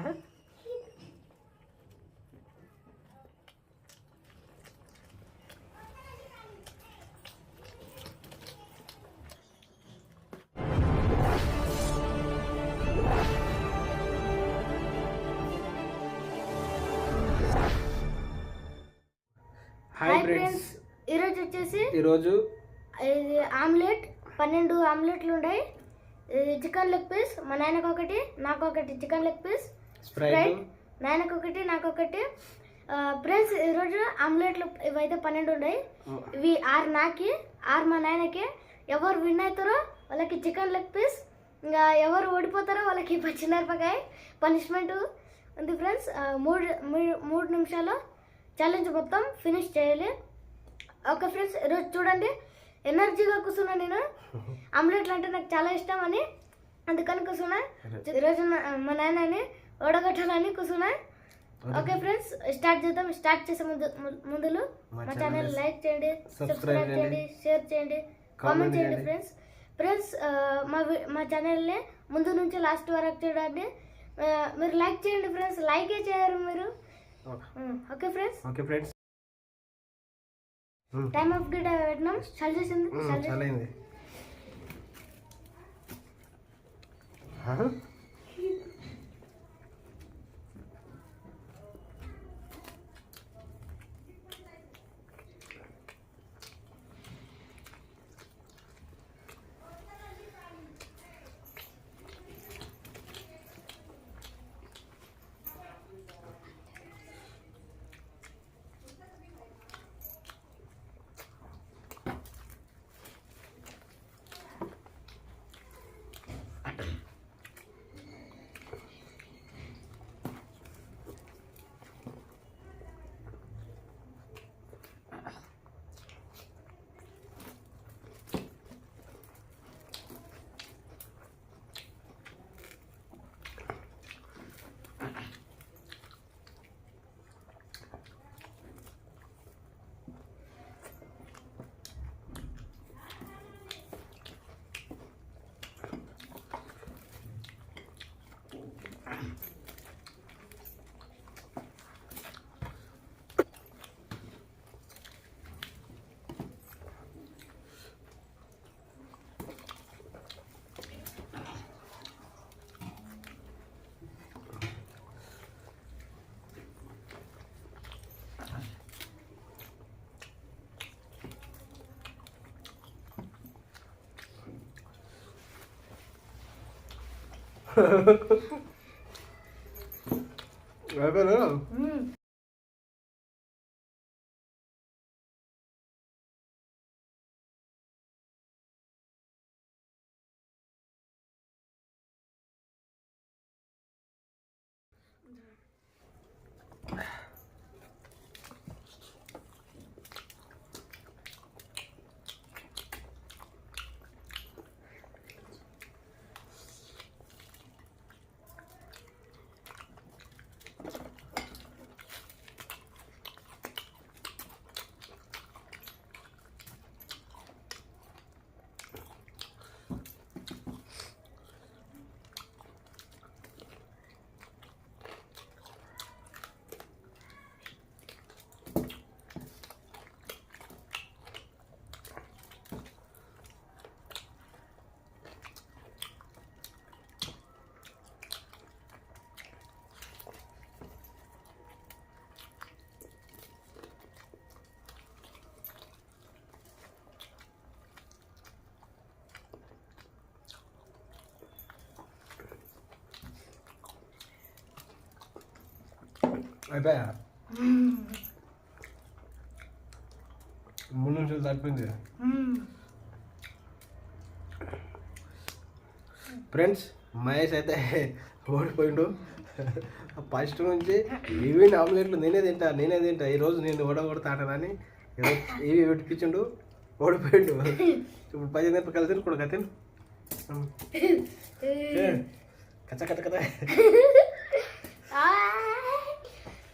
Hi friends, ఈరోజు ఇది omelette 12 ఆమ్లెట్లు ఉన్నాయి. చికెన్ లెగ్ పీస్, మా నాయనకు ఒకటి, నాకు ఒకటి చికెన్ లెగ్ పీస్, స్ప్రైట్, నాయనకు ఒకటి, నాకు ఒకటి. ఫ్రెండ్స్, ఈరోజు ఆమ్లెట్లు ఇవైతే 12 ఉన్నాయి. ఇవి 6 నాకి, 6 మా నాయనకి. ఎవరు విన్ అవుతారో వాళ్ళకి చికెన్ లెగ్ పీస్, ఇంకా ఎవరు ఓడిపోతారో వాళ్ళకి పచ్చిమిరపకాయ పనిష్మెంట్ ఉంది. ఫ్రెండ్స్, 3 నిమిషాలు ఛాలెంజ్ మొత్తం ఫినిష్ చేయాలి. ఓకే ఫ్రెండ్స్, ఈరోజు చూడండి ఎనర్జీగా కూర్చున్నా. నేను ఆమ్లెట్లు అంటే నాకు చాలా ఇష్టం అని, అందుకని కూర్చున్నా. ఈరోజు మా నాన్నని ఓడగొట్టాలని కూర్చున్నా. ఓకే ఫ్రెండ్స్, స్టార్ట్ చేద్దాం. స్టార్ట్ చేసే ముందు మా ఛానల్ లైక్ చేయండి, సబ్స్క్రైబ్ చేయండి, షేర్ చేయండి, కామెంట్ చేయండి. ఫ్రెండ్స్ మా ఛానల్ని ముందు నుంచి లాస్ట్ వరకు చూడండి. మీరు లైక్ చేయండి ఫ్రెండ్స్, లైకే చేయరు మీరు. Okay friends, time of day పెట్టినాం. చాలా చేసింది, చాలా అయింది. అయిపోయా 3 నిమిషాలు సరిపోయింది. ఫ్రెండ్స్, మహేష్ అయితే ఓడిపోయిండు. ఫస్ట్ నుంచి ఇవి ఆమ్లెట్లు నేనే తింటా. ఈరోజు నేను ఓడగొడతానని ఇవి పెట్టించిండు, ఓడిపోయిండు. ఇప్పుడు 10 నిమిషాలు కలిసి కూడా కథ కచ్చ కథ కథ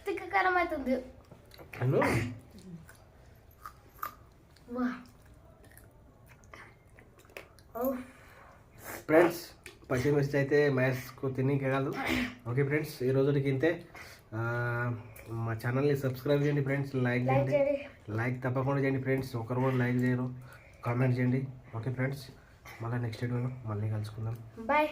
తిక్కకారం అవుతుంది. ఫ్రెండ్స్, పచ్చిమిర్చి అయితే మహేష్కు తినీకే కాదు. ఓకే ఫ్రెండ్స్, ఈ రోజుకి ఇంతే. మా ఛానల్ని సబ్స్క్రైబ్ చేయండి ఫ్రెండ్స్, లైక్ చేయండి. లైక్ తప్పకుండా చేయండి ఫ్రెండ్స్, ఒకరు కూడా లైక్ చేయరు, కామెంట్ చేయండి. ఓకే ఫ్రెండ్స్, మళ్ళీ నెక్స్ట్ వీడియోలో మళ్ళీ కలుసుకుందాం. బాయ్.